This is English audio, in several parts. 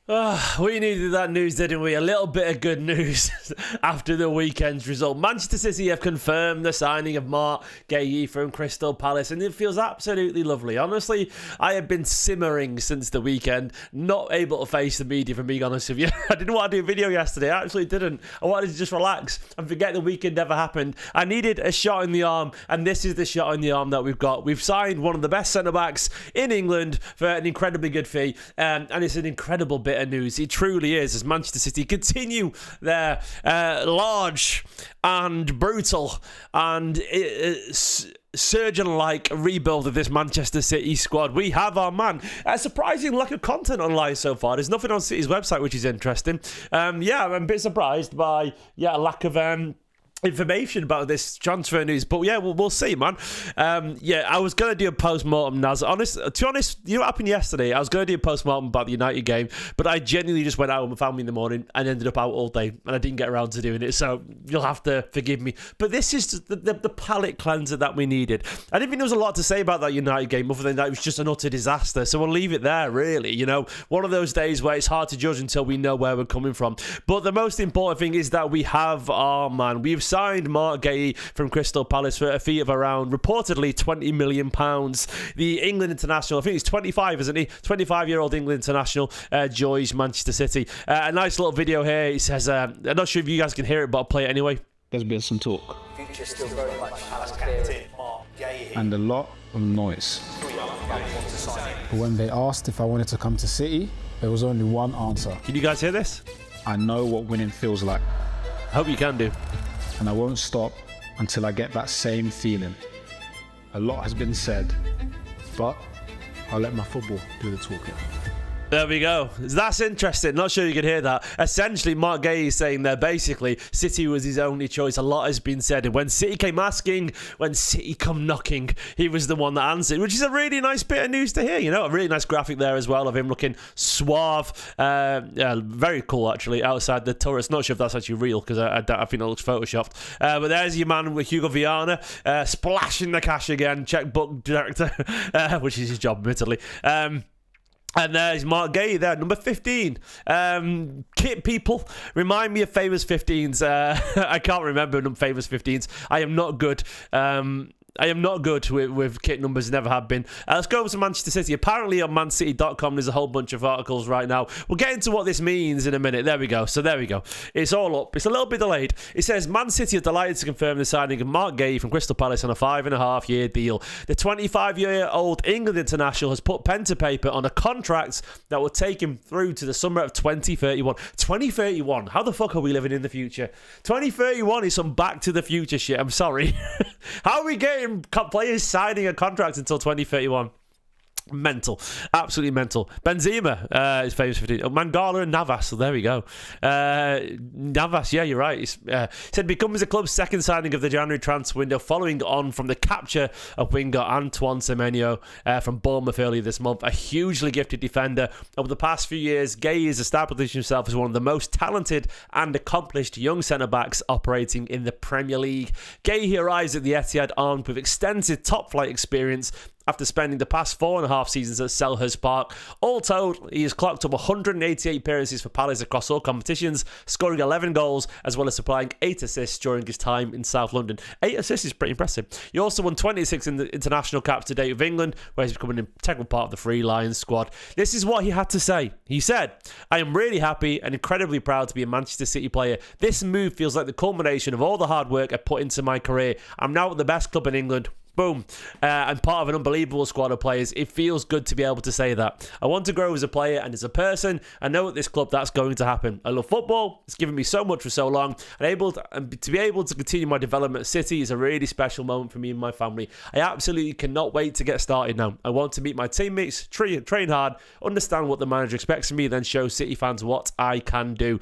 We needed that news, didn't we? A little bit of good news after the weekend's result. Manchester City have confirmed the signing of Marc Guehi from Crystal Palace, and it feels absolutely lovely. Honestly, I have been simmering since the weekend, not able to face the media, for being honest with you. I didn't want to do a video yesterday. I actually didn't. I wanted to just relax and forget the weekend ever happened. I needed a shot in the arm, and this is the shot in the arm that we've got. We've signed one of the best centre-backs in England for an incredibly good fee, and it's an incredible bit of news. It truly is, as Manchester City continue their large and brutal and surgeon-like rebuild of this Manchester City squad. We have our man. A surprising lack of content online so far. There's nothing on City's website, which is interesting. I'm a bit surprised by a lack of information about this transfer news, but we'll see, man. I was going to do a post-mortem, Naz. To be honest, you know what happened yesterday? I was going to do a post-mortem about the United game, but I genuinely just went out and found me in the morning and ended up out all day, and I didn't get around to doing it, so you'll have to forgive me. But this is the palate cleanser that we needed. I didn't think there was a lot to say about that United game, other than that it was just an utter disaster, so we'll leave it there, really. You know, one of those days where it's hard to judge until we know where we're coming from. But the most important thing is that we have our man. We've signed Marc Guehi from Crystal Palace for a fee of around, reportedly, £20 million. The England international, I think he's 25, isn't he? 25-year-old England international, joins Manchester City. A nice little video here. It says, I'm not sure if you guys can hear it, but I'll play it anyway. There's been some talk. Future still very much as captain, Marc Guehi. And a lot of noise. But when they asked if I wanted to come to City, there was only one answer. Can you guys hear this? I know what winning feels like. I hope you can do. And I won't stop until I get that same feeling. A lot has been said, but I'll let my football do the talking. There we go. That's interesting. Not sure you can hear that. Essentially, Marc Guehi is saying there basically City was his only choice. A lot has been said. And when City came asking, when City come knocking, he was the one that answered, which is a really nice bit of news to hear. You know, a really nice graphic there as well of him looking suave. Very cool, actually, outside the turrets. Not sure if that's actually real because I think it looks photoshopped. But there's your man with Hugo Viana splashing the cash again. Checkbook director, which is his job, admittedly. And there's Marc Guehi there, number 15. Kit people, remind me of famous 15s. I can't remember famous 15s. I am not good. I am not good with kit numbers, never have been. Let's go over to Manchester City. Apparently on mancity.com there's a whole bunch of articles right now. We'll get into what this means in a minute. There we go. So there we go. It's all up. It's a little bit delayed. It says, Man City are delighted to confirm the signing of Marc Guehi from Crystal Palace on a 5.5-year deal. The 25-year-old England international has put pen to paper on a contract that will take him through to the summer of 2031. 2031? How the fuck are we living in the future? 2031 is some Back to the Future shit. I'm sorry. How are we getting players signing a contract until 2031? Mental, absolutely mental. Benzema is famous for 15. Mangala and Navas, so there we go. Navas, yeah, you're right. Said becomes the club's second signing of the January transfer window, following on from the capture of winger Antoine Semenyo from Bournemouth earlier this month. A hugely gifted defender. Over the past few years, Guehi has established himself as one of the most talented and accomplished young centre-backs operating in the Premier League. Guehi arrives at the Etihad armed with extensive top-flight experience after spending the past 4.5 seasons at Selhurst Park. All told, he has clocked up 188 appearances for Palace across all competitions, scoring 11 goals, as well as supplying 8 assists during his time in South London. 8 assists is pretty impressive. He also won 26 in the international caps to date with England, where he's become an integral part of the Three Lions squad. This is what he had to say. He said, I am really happy and incredibly proud to be a Manchester City player. This move feels like the culmination of all the hard work I put into my career. I'm now at the best club in England. Boom. And part of an unbelievable squad of players. It feels good to be able to say that. I want to grow as a player and as a person. I know at this club that's going to happen. I love football. It's given me so much for so long. And to be able to continue my development at City is a really special moment for me and my family. I absolutely cannot wait to get started now. I want to meet my teammates, train hard, understand what the manager expects of me, then show City fans what I can do.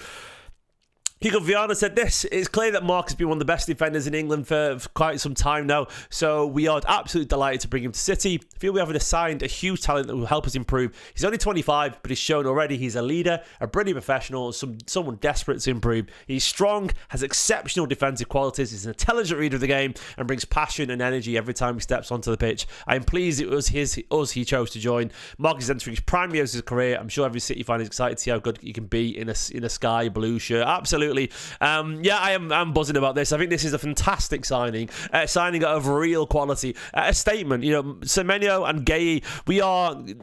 Hugo Viana said this: "It's clear that Marc has been one of the best defenders in England for quite some time now, so we are absolutely delighted to bring him to City. I feel we have assigned a huge talent that will help us improve. He's only 25, but he's shown already he's a leader, a brilliant professional, someone desperate to improve. He's strong, has exceptional defensive qualities, he's an intelligent reader of the game, and brings passion and energy every time he steps onto the pitch. I am pleased it was us he chose to join. Marc is entering his prime years of his career. I'm sure every City fan is excited to see how good he can be in a sky blue shirt." Absolutely. I'm buzzing about this. I think this is a fantastic signing of real quality, a statement. Semenyo and Guehi,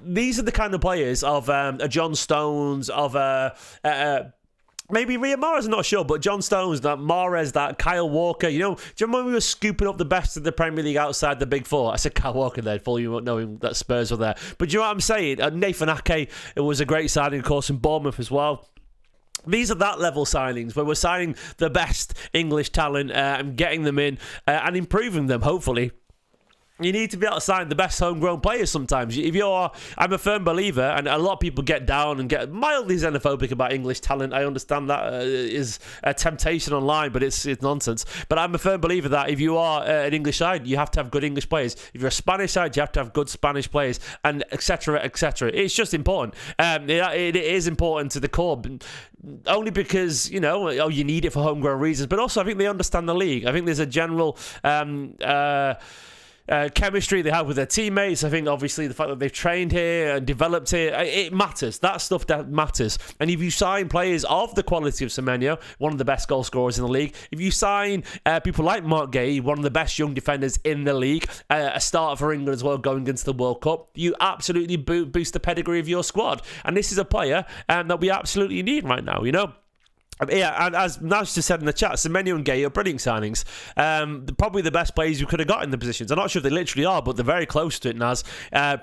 these are the kind of players of a John Stones, of maybe Riyad Mahrez, I'm not sure, but John Stones, that Mahrez, that Kyle Walker. Do you remember when we were scooping up the best of the Premier League outside the Big Four? I said Kyle Walker there, full you won't know that Spurs were there. But do you know what I'm saying? Nathan Ake, it was a great signing, of course, in Bournemouth as well. These are that level signings where we're signing the best English talent and getting them in and improving them, hopefully. You need to be able to sign the best homegrown players sometimes. I'm a firm believer, and a lot of people get down and get mildly xenophobic about English talent. I understand that is a temptation online, but it's nonsense. But I'm a firm believer that if you are an English side, you have to have good English players. If you're a Spanish side, you have to have good Spanish players, and etc., etc. It's just important. It is important to the core. Only because, you need it for homegrown reasons, but also I think they understand the league. I think there's a general chemistry they have with their teammates. I think obviously the fact that they've trained here and developed here, it matters. That stuff that matters. And if you sign players of the quality of Semenyo, one of the best goal scorers in the league, if you sign people like Marc Guehi, one of the best young defenders in the league, a starter for England as well going into the World Cup, you absolutely boost the pedigree of your squad. And this is a player that we absolutely need right now, Yeah, and as Naz just said in the chat, Semenyo and Guehi are brilliant signings. Probably the best players you could have got in the positions. I'm not sure if they literally are, but they're very close to it, Naz.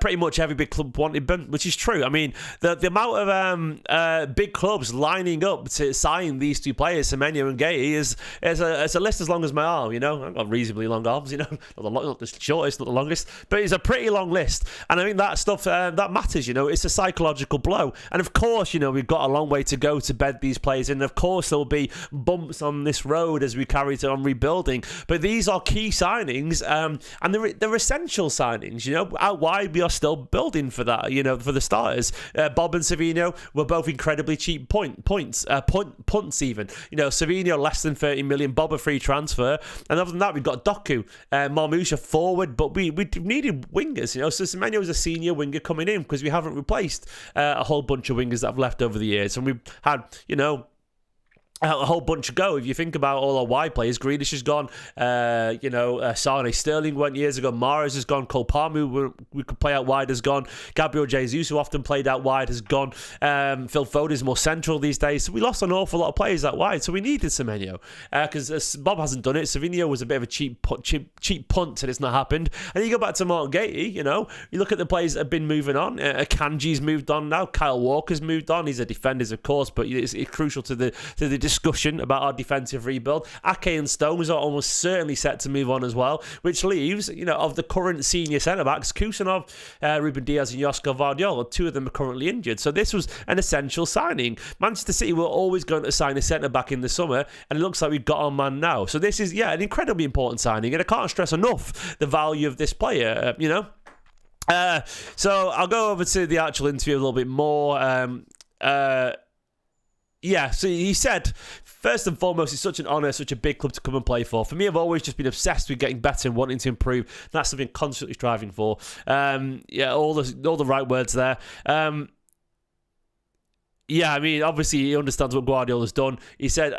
Pretty much every big club wanted them, which is true. I mean, the amount of big clubs lining up to sign these two players, Semenyo and Guehi, is a list as long as my arm, I've got reasonably long arms, not the shortest, not the longest, but it's a pretty long list. And I think that stuff, that matters, It's a psychological blow. And of course, we've got a long way to go to bed these players in. Of course, there will be bumps on this road as we carry on rebuilding, but these are key signings, and they're essential signings. Out wide we are still building for that. For the starters, Bob and Savinho were both incredibly cheap punts even. Savinho less than 30 million, Bob a free transfer, and other than that we've got Doku, Marmoush forward, but we needed wingers. So Semenyo is a senior winger coming in because we haven't replaced a whole bunch of wingers that have left over the years, and we've had a whole bunch ago. If you think about all our wide players, Grealish has gone, Sane, Sterling went years ago, Mahrez has gone, Cole Palmer, who we could play out wide, has gone, Gabriel Jesus, who often played out wide, has gone, Phil Foden is more central these days, so we lost an awful lot of players out wide, so we needed Semenyo, because Bob hasn't done it. Savinho was a bit of a cheap punt, and it's not happened. And you go back to Marc Guehi, you look at the players that have been moving on, Akanji's moved on now, Kyle Walker's moved on, he's a defender of course, but it's crucial to the discussion about our defensive rebuild. Ake and Stones are almost certainly set to move on as well, which leaves, of the current senior centre-backs, Kusanov, Ruben Diaz and Josko Vardiol, two of them are currently injured. So this was an essential signing. Manchester City were always going to sign a centre-back in the summer, and it looks like we've got our man now. So this is, an incredibly important signing, and I can't stress enough the value of this player, So I'll go over to the actual interview a little bit more. So he said, first and foremost, it's such an honour, such a big club to come and play for. For me, I've always just been obsessed with getting better and wanting to improve. That's something I'm constantly striving for. All the right words there. Obviously he understands what Guardiola's done. He said,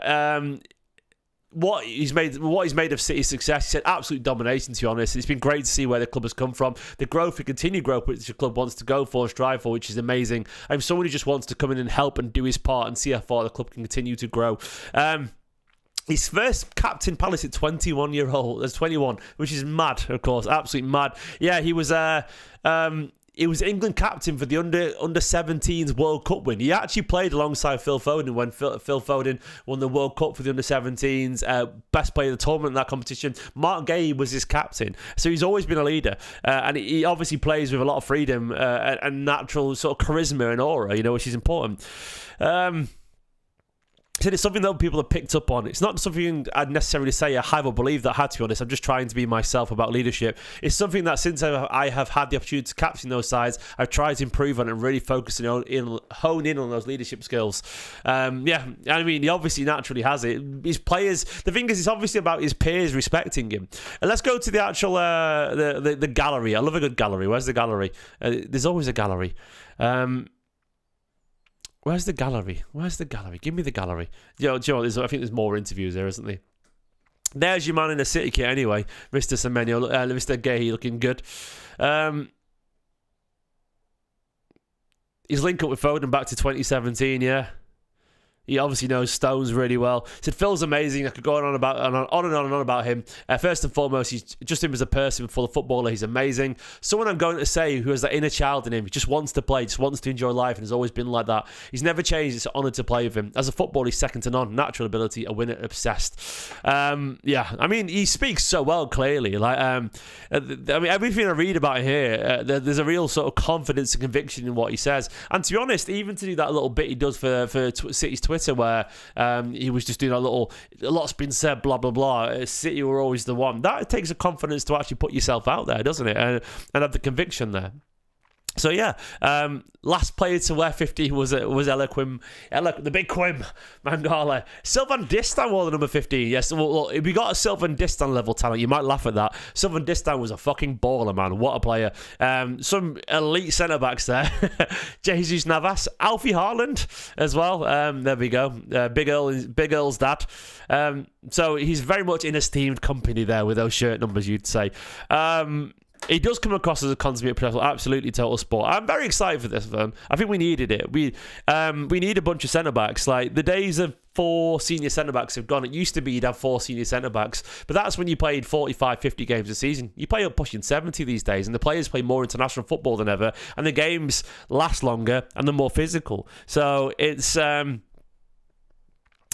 what he's made of City's success, he said absolute domination, to be honest. It's been great to see where the club has come from, the continued growth which the club wants to go for and strive for, which is amazing. I'm someone who just wants to come in and help and do his part and see how far the club can continue to grow. His first captain Palace at 21, which is mad, of course, absolutely mad. Yeah, he was He was England captain for the under 17s World Cup win. He actually played alongside Phil Foden when Phil Foden won the World Cup for the under 17s, best player of the tournament in that competition. Marc Guehi was his captain, so he's always been a leader, and he obviously plays with a lot of freedom and natural sort of charisma and aura, which is important. it's something that people have picked up on. It's not something I'd necessarily say I have or believe that I had, to be honest. I'm just trying to be myself about leadership. It's something that since I have had the opportunity to captain those sides, I've tried to improve on and really focus on, hone in on those leadership skills. I mean, he obviously naturally has it. His players, the thing is, it's obviously about his peers respecting him. And let's go to the actual, the gallery. I love a good gallery. Where's the gallery? There's always a gallery. Where's the gallery? Give me the gallery. Do you know what, I think there's more interviews there, isn't there? There's your man in the City kit anyway, Mr. Semenyo, Mr. Guehi looking good. He's linked up with Foden back to 2017, yeah. He obviously knows Stones really well. Said Phil's amazing. I could go on and on about him. First and foremost, he's just him as a person, full of footballer. He's amazing. Someone I'm going to say who has that inner child in him. He just wants to play, just wants to enjoy life, and has always been like that. He's never changed. It's an honour to play with him. As a footballer, he's second to none. Natural ability, a winner, obsessed. I mean, he speaks so well, clearly. Everything I read about here, there's a real sort of confidence and conviction in what he says. And to be honest, even to do that little bit he does for City's Twitter, where he was just doing a lot's been said, blah blah blah, City were always the one. That takes a confidence to actually put yourself out there, doesn't it, and have the conviction there. So yeah, last player to wear 50 was the big Quim Mangala. Sylvan Distan wore the number 15. Yes, well, if we got a Sylvan Distan level talent, you might laugh at that. Sylvan Distan was a fucking baller, man. What a player. Some elite centre backs there. Jesus Navas, Alfie Harland as well. There we go. Big Earl's dad. So he's very much in esteemed company there with those shirt numbers, you'd say. He does come across as a consummate professional, absolutely total sport. I'm very excited for this film. I think we needed it. We need a bunch of centre-backs. Like, the days of 4 senior centre-backs have gone. It used to be you'd have 4 senior centre-backs, but that's when you played 45, 50 games a season. You play up pushing 70 these days, and the players play more international football than ever, and the games last longer, and they're more physical. So it's...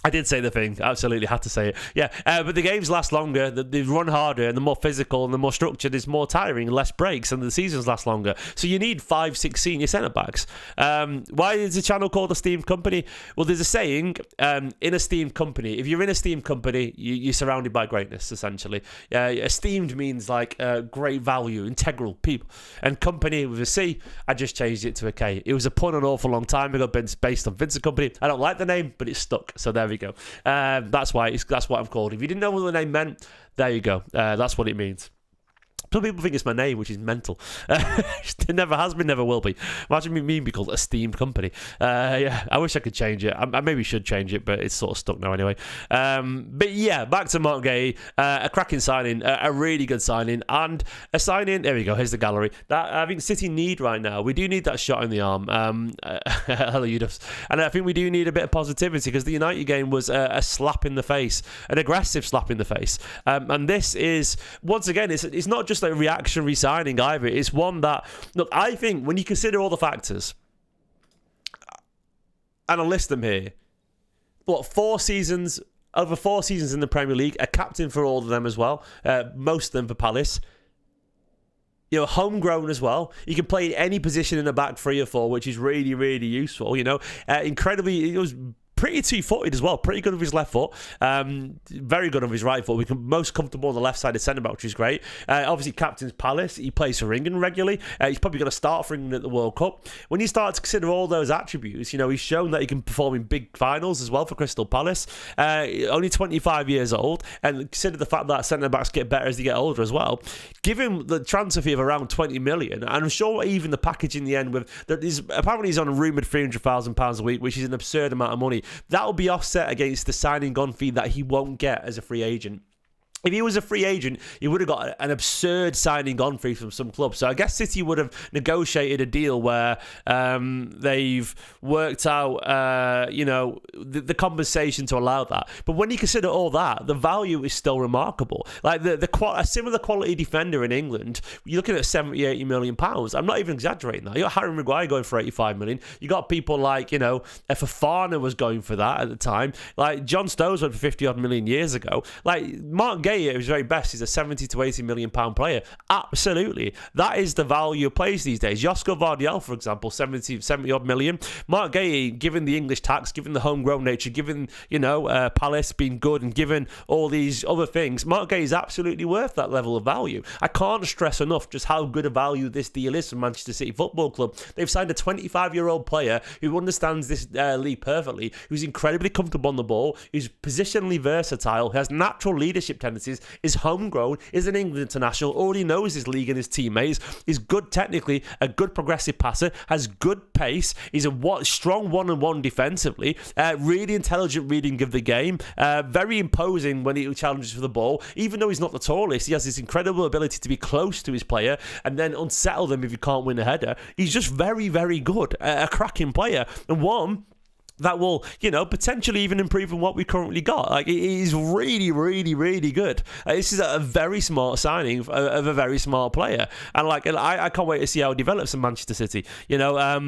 I did say the thing. Absolutely had to say it. Yeah, but the games last longer, they run harder, and the more physical and the more structured, it's more tiring and less breaks, and the seasons last longer. So you need 5, 6 senior centre-backs. Why is the channel called Esteemed Company? Well, there's a saying, in esteemed company. If you're in esteemed company, you're surrounded by greatness, essentially. Esteemed means like great value, integral people. And company with a C, I just changed it to a K. It was a pun an awful long time ago, based on Vincent Company. I don't like the name, but it's stuck. So there we go. That's what I'm called. If you didn't know what the name meant, there you go. That's what it means. Some people think it's my name, which is mental. It never has been, never will be. Imagine me being called Esteemed Company. Yeah, I wish I could change it. I maybe should change it, but it's sort of stuck now anyway. But yeah, back to Marc Guehi. A cracking signing, a really good signing, and a signing. There we go. Here's the gallery. That I think City need right now. We do need that shot in the arm. Hello, Udus. And I think we do need a bit of positivity, because the United game was a slap in the face, an aggressive slap in the face. And this is, once again, it's not just a reactionary signing either. It's one that, look, I think when you consider all the factors, and I'll list them here, over 4 seasons in the Premier League, a captain for all of them as well, most of them for Palace. You know, homegrown as well. You can play any position in the back 3 or 4, which is really, really useful. You know, incredibly, it was pretty two-footed as well. Pretty good with his left foot. Very good on his right foot. We can most comfortable on the left-sided centre-back, which is great. Obviously, captain's Palace. He plays for England regularly. He's probably going to start for England at the World Cup. When you start to consider all those attributes, you know, he's shown that he can perform in big finals as well for Crystal Palace. Only 25 years old, and consider the fact that centre-backs get better as they get older as well. Give him the transfer fee of around 20 million, and I'm sure even the package in the end with that is apparently he's on a rumoured £300,000 a week, which is an absurd amount of money. That will be offset against the signing on fee that he won't get as a free agent. If he was a free agent, he would have got an absurd signing on fee from some club. So I guess City would have negotiated a deal where they've worked out, you know, the compensation to allow that. But when you consider all that, the value is still remarkable. Like a similar quality defender in England, you're looking at 70, 80 million pounds. I'm not even exaggerating that. You got Harry Maguire going for 85 million. You got people like, you know, Fofana was going for that at the time. Like John Stones went for 50 odd million years ago. Like Marc Guehi Guehi, at his very best, is a 70 to 80 million pound player. Absolutely. That is the value of players these days. Josko Vardiel, for example, 70 odd million. Marc Guehi, given the English tax, given the homegrown nature, given, Palace being good, and given all these other things, Marc Guehi is absolutely worth that level of value. I can't stress enough just how good a value this deal is for Manchester City Football Club. They've signed a 25-year-old player who understands this league perfectly, who's incredibly comfortable on the ball, who's positionally versatile, has natural leadership tendencies, is homegrown, is an England international, already knows his league and his teammates, is good technically, a good progressive passer, has good pace, he's a strong one-on-one defensively, really intelligent reading of the game, very imposing when he challenges for the ball. Even though he's not the tallest, he has this incredible ability to be close to his player and then unsettle them if you can't win a header. He's just very, very good, a cracking player, and one that will, potentially even improve on what we currently got. Like, it is really, really, really good. This is a very smart signing of a very smart player, and I can't wait to see how it develops in Manchester City. A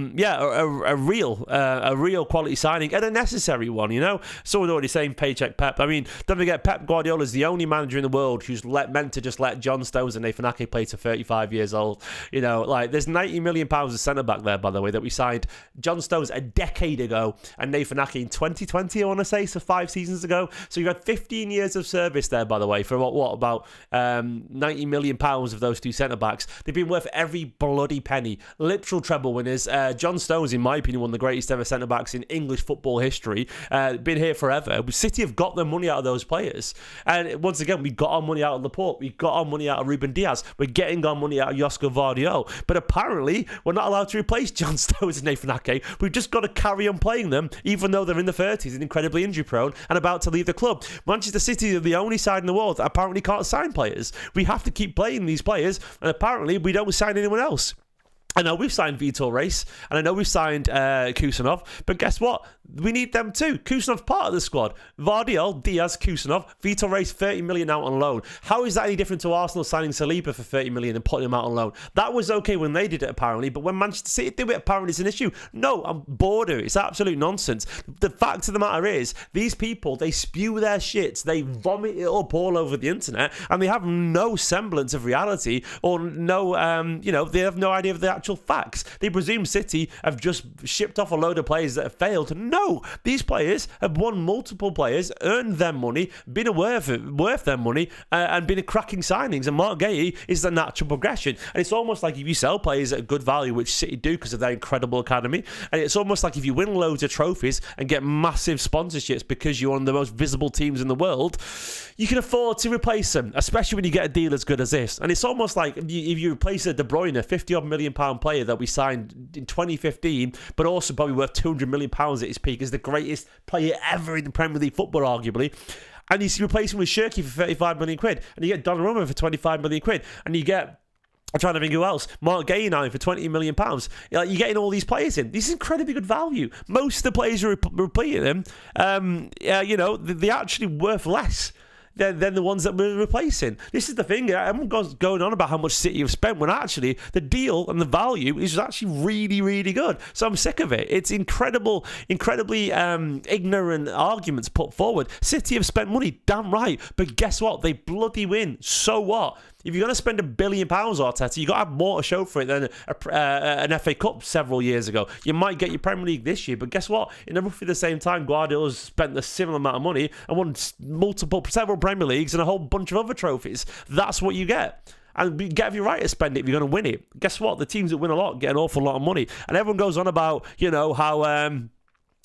real quality signing and a necessary one. Someone already saying paycheck Pep. I mean, don't forget, Pep Guardiola is the only manager in the world who's meant to just let John Stones and Nathan Ake play to 35 years old. There's £90 million of centre back there, by the way, that we signed John Stones a decade ago, and Nathan Ake in 2020, I want to say, so 5 seasons ago. So you've had 15 years of service there, by the way, for about £90 million of those two centre-backs. They've been worth every bloody penny. Literal treble winners. John Stones, in my opinion, one of the greatest ever centre-backs in English football history. Been here forever. City have got their money out of those players. And once again, we got our money out of Laporte. We got our money out of Ruben Diaz. We're getting our money out of Josko Vardiol. But apparently, we're not allowed to replace John Stones and Nathan Ake. We've just got to carry on playing them, even though they're in the 30s and incredibly injury prone and about to leave the club. Manchester City are the only side in the world that apparently can't sign players. We have to keep playing these players, and apparently we don't sign anyone else. I know we've signed Vitor Reis, and I know we've signed Kusanov, but guess what? We need them too. Kusanov's part of the squad. Vardiol, Diaz, Kusanov, Vitor Reis, 30 million out on loan. How is that any different to Arsenal signing Saliba for 30 million and putting him out on loan? That was okay when they did it, apparently, but when Manchester City do it, apparently it's an issue. No, I'm bored of it. It's absolute nonsense. The fact of the matter is, these people, they spew their shits, they vomit it up all over the internet, and they have no semblance of reality, or no, they have no idea of the actual facts. They presume City have just shipped off a load of players that have failed. No, these players have won multiple players, earned their money, been worth their money, and been cracking signings. And Marc Guehi is the natural progression. And it's almost like if you sell players at a good value, which City do because of their incredible academy, and it's almost like if you win loads of trophies and get massive sponsorships because you're one of the most visible teams in the world, you can afford to replace them, especially when you get a deal as good as this. And it's almost like if you replace a De Bruyne, £50-odd million player that we signed in 2015, but also probably worth £200 million at his peak, as the greatest player ever in the Premier League football, arguably. And you replace him with Shirky for 35 million quid, and you get Donnarumma for 25 million quid, and you get, I'm trying to think who else, Marc Guehi now for £20 million. You're getting all these players in. This is incredibly good value. Most of the players who are replacing them, they're actually worth less than the ones that we're replacing. This is the thing. Everyone's going on about how much City have spent when actually the deal and the value is actually really, really good. So I'm sick of it. It's incredibly ignorant arguments put forward. City have spent money, damn right. But guess what? They bloody win. So what? If you're going to spend £1 billion, Arteta, you've got to have more to show for it than an FA Cup several years ago. You might get your Premier League this year, but guess what? In roughly the same time, Guardiola's spent a similar amount of money and won several Premier Leagues and a whole bunch of other trophies. That's what you get. And you get every right to spend it if you're going to win it. Guess what? The teams that win a lot get an awful lot of money. And everyone goes on about,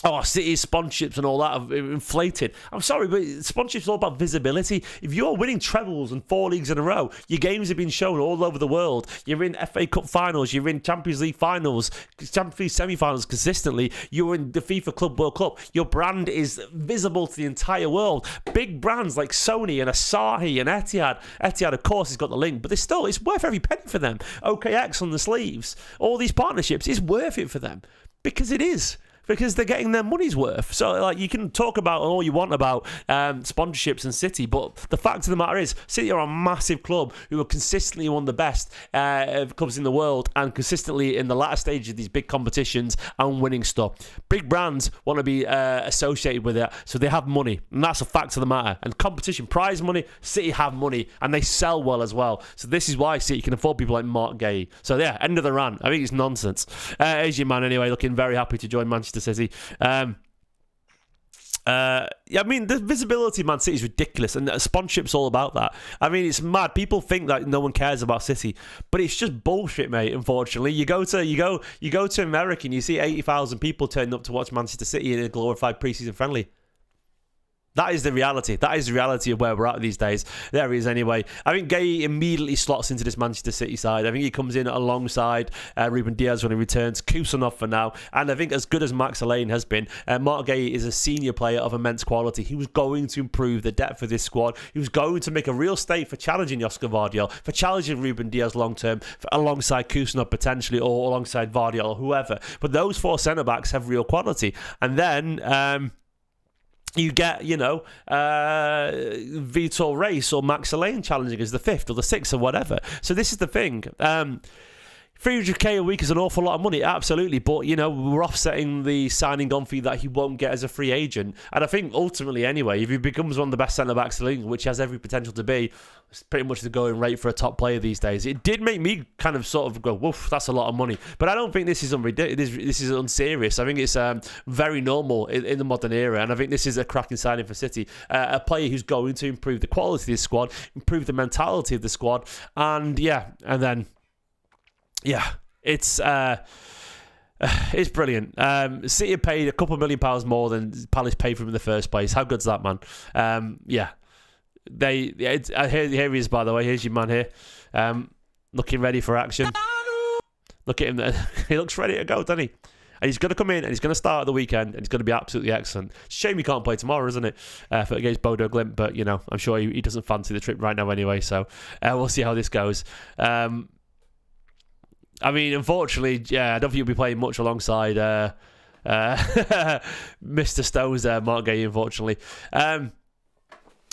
how City's sponsorships and all that have inflated. I'm sorry, but sponsorship's all about visibility. If you're winning trebles and 4 leagues in a row, your games have been shown all over the world. You're in FA Cup finals, you're in Champions League finals, Champions League semi-finals consistently, you're in the FIFA Club World Cup. Your brand is visible to the entire world. Big brands like Sony and Asahi and Etihad. Etihad, of course, has got the link, but it's worth every penny for them. OKX on the sleeves. All these partnerships, it's worth it for them. Because it is. because they're getting their money's worth. So, like, you can talk about all you want about sponsorships and City, but the fact of the matter is, City are a massive club who are consistently one of the best clubs in the world and consistently in the latter stage of these big competitions and winning stuff. Big brands want to be associated with it, so they have money, and that's a fact of the matter. And competition, prize money, City have money, and they sell well as well. So this is why City can afford people like Marc Guehi. So yeah, end of the rant. I think it's nonsense. Asian man, anyway, looking very happy to join Manchester City. Yeah, I mean, the visibility of Man City is ridiculous, and sponsorship's all about that. I mean, it's mad. People think that no one cares about City, but it's just bullshit, mate. Unfortunately, you go to America and you see 80,000 people turning up to watch Manchester City in a glorified pre-season friendly. That is the reality. That is the reality of where we're at these days. There he is anyway. I think Guehi immediately slots into this Manchester City side. I think he comes in alongside Ruben Diaz when he returns. Kusanov for now. And I think as good as Max Alane has been, Marc Guehi is a senior player of immense quality. He was going to improve the depth of this squad. He was going to make a real stake for challenging Oscar Vardiol, for challenging Ruben Diaz long term, alongside Kusanov potentially, or alongside Vardiol or whoever. But those four centre-backs have real quality. And then you get, Vitor Reis or Max Alane challenging as the fifth or the sixth or whatever. So this is the thing. 300k a week is an awful lot of money, absolutely, but we're offsetting the signing on fee that he won't get as a free agent. And I think ultimately, anyway, if he becomes one of the best centre backs in the league, which has every potential to be, it's pretty much the going rate for a top player these days. It did make me kind of sort of go, woof, that's a lot of money. But I don't think this is this is unserious. I think it's very normal in the modern era, and I think this is a cracking signing for City. A player who's going to improve the quality of the squad, improve the mentality of the squad, and then. Yeah, it's brilliant. City have paid a couple of £1 million more than Palace paid for him in the first place. How good's that, man? Yeah, here he is, by the way. Here's your man here, looking ready for action. Look at him. He looks ready to go, doesn't he? And he's going to come in and he's going to start at the weekend and he's going to be absolutely excellent. Shame he can't play tomorrow, isn't it? Against Bodo Glimt, but I'm sure he doesn't fancy the trip right now anyway. So we'll see how this goes. I mean, unfortunately, I don't think he'll be playing much alongside Mr. Stones there, Marc Guehi, unfortunately.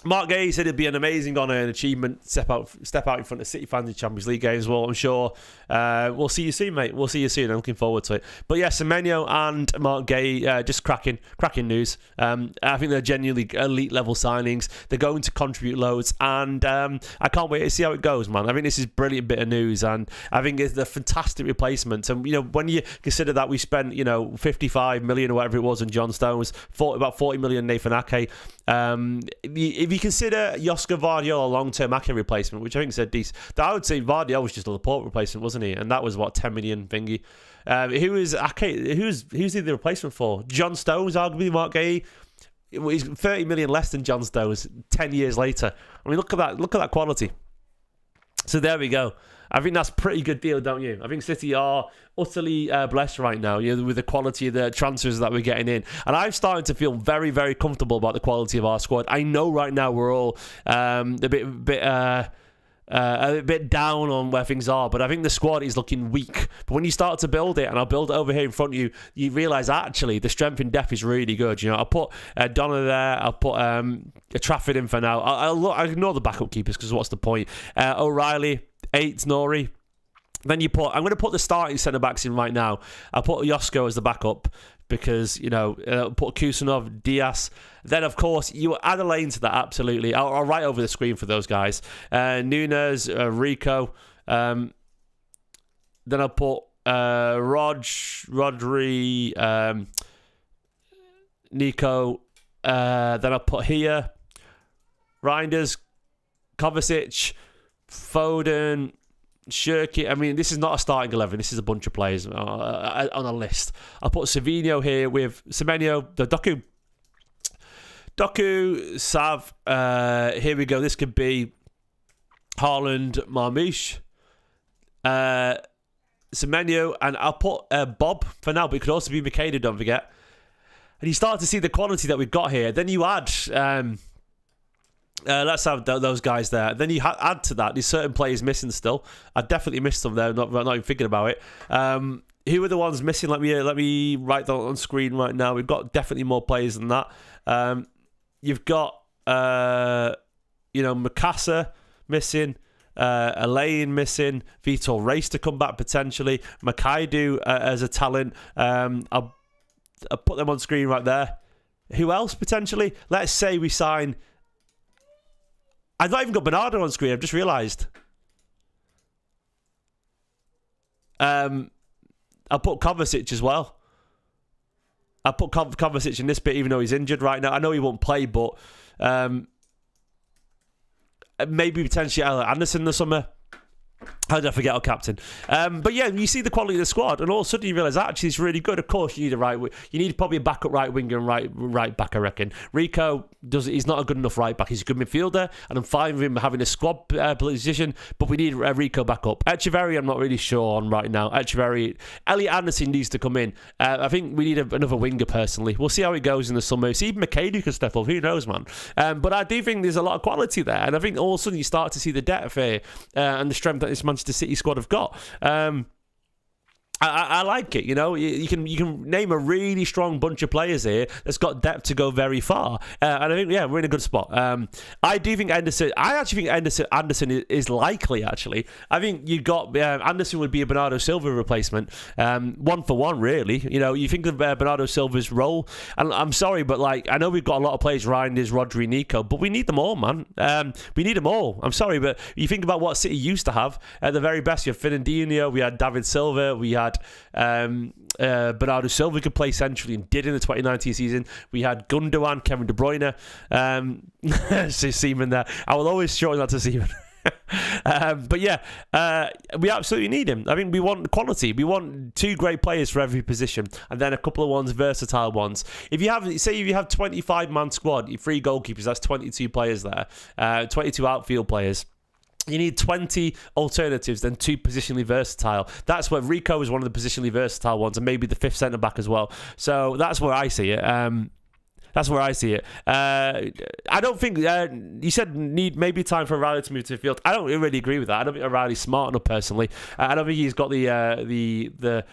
Marc Guehi said it'd be an amazing honour and achievement step out in front of City fans in Champions League games. Well, I'm sure we'll see you soon, mate. We'll see you soon. I'm looking forward to it. But yeah, Semenyo and Marc Guehi, just cracking news. I think they're genuinely elite level signings. They're going to contribute loads, and I can't wait to see how it goes, man. I think this is a brilliant bit of news, and I think it's a fantastic replacement. And when you consider that we spent 55 million or whatever it was on John Stones, about 40 million Nathan Ake. If you consider Oscar Vardiol a long-term Ake replacement, which I think is a decent, I would say Vardiol was just a Laporte replacement, wasn't he? And that was 10 million thingy. Who is Ake? Who's he the replacement for? John Stones, arguably. Marc Guehi. He's 30 million less than John Stones 10 years later. I mean, look at that quality. So there we go. I think that's a pretty good deal, don't you? I think City are utterly blessed right now, with the quality of the transfers that we're getting in. And I'm starting to feel very, very comfortable about the quality of our squad. I know right now we're all a bit down on where things are, but I think the squad is looking weak. But when you start to build it, and I'll build it over here in front of you, you realise actually the strength in depth is really good. I'll put Donna there, I'll put Trafford in for now. I'll ignore the backup keepers because what's the point? O'Reilly, 8, Nori. Then I'm going to put the starting centre backs in right now. I'll put Josko as the backup because I'll put Kusanov, Diaz. Then of course you add a lane to that. Absolutely, I'll write over the screen for those guys. Nunes, Rico. Then I'll put Rodri, Nico. Then I'll put here Reinders, Kovacic, Foden, Shirky. I mean, this is not a starting 11. This is a bunch of players on a list. I'll put Savinho here with Semenyo, Doku, Sav. Here we go. This could be Haaland, Marmouche, Semenyo, and I'll put Bob for now, but it could also be Makeda, don't forget. And you start to see the quality that we've got here. Then you add... let's have those guys there. Then you add to that, there's certain players missing still. I definitely missed them there, not even thinking about it. who are the ones missing? Let me write that on screen right now. We've got definitely more players than that. You've got Mikasa missing, Elaine missing, Vitor Race to come back potentially, Makaidu as a talent. I'll put them on screen right there. Who else potentially? Let's say we sign. I've not even got Bernardo on screen. I've just realised. I'll put Kovacic as well. I'll put Kovacic in this bit, even though he's injured right now. I know he won't play, but maybe potentially Anderson in the summer. How did I forget our captain? But yeah, you see the quality of the squad, and all of a sudden you realise actually it's really good. Of course, you need probably a backup right winger and right back. I reckon Rico he's not a good enough right back. He's a good midfielder, and I'm fine with him having a squad position. But we need Rico back up. Echeverry, I'm not really sure on right now. Elliot Anderson needs to come in. I think we need another winger personally. We'll see how it goes in the summer. See, even McCady could step up. Who knows, man? But I do think there's a lot of quality there, and I think all of a sudden you start to see the depth here and the strength that this Manchester City squad have got. I like it, you know. You can name a really strong bunch of players here that's got depth to go very far, and I think we're in a good spot. I do think Anderson. I actually think Anderson is likely. Actually, I think you got Anderson would be a Bernardo Silva replacement, 1 for 1, really. You know, you think of Bernardo Silva's role, and I'm sorry, but like I know we've got a lot of players, Reinders, Rodri, Nico, but we need them all, man. We need them all. I'm sorry, but you think about what City used to have at the very best. You have Fernandinho, we had David Silva, we had Bernardo Silva could play centrally and did in the 2019 season. We had Gundogan, Kevin De Bruyne, Seaman there. I will always shorten that to Seaman. But yeah, we absolutely need him. I mean, we want quality. We want 2 great players for every position, and then a couple of ones, versatile ones. If you have 25-man squad, your 3 goalkeepers, that's 22 players there, 22 outfield players. You need 20 alternatives, then 2 positionally versatile. That's where Rico is one of the positionally versatile ones, and maybe the 5th centre back as well. So that's where I see it. I don't think you said need maybe time for O'Reilly to move to the field. I don't really agree with that. I don't think O'Reilly's smart enough personally. I don't think he's got the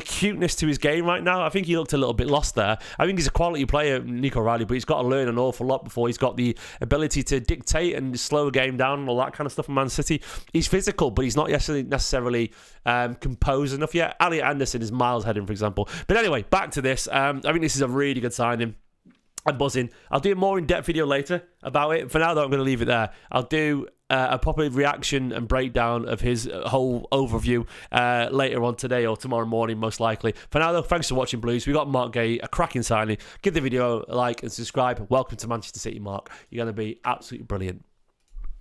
cuteness to his game right now. I think he looked a little bit lost there. I think he's a quality player, Nico O'Reilly, but he's got to learn an awful lot before he's got the ability to dictate and slow a game down and all that kind of stuff in Man City. He's physical, but he's not necessarily composed enough yet. Elliot Anderson is miles ahead of him, for example. But anyway, back to this. I think this is a really good signing. I'm buzzing. I'll do a more in-depth video later about it. For now, though, I'm going to leave it there. I'll do a proper reaction and breakdown of his whole overview later on today or tomorrow morning, most likely. For now, though, thanks for watching, Blues. We got Marc Guehi, a cracking signing. Give the video a like and subscribe. Welcome to Manchester City, Mark. You're going to be absolutely brilliant.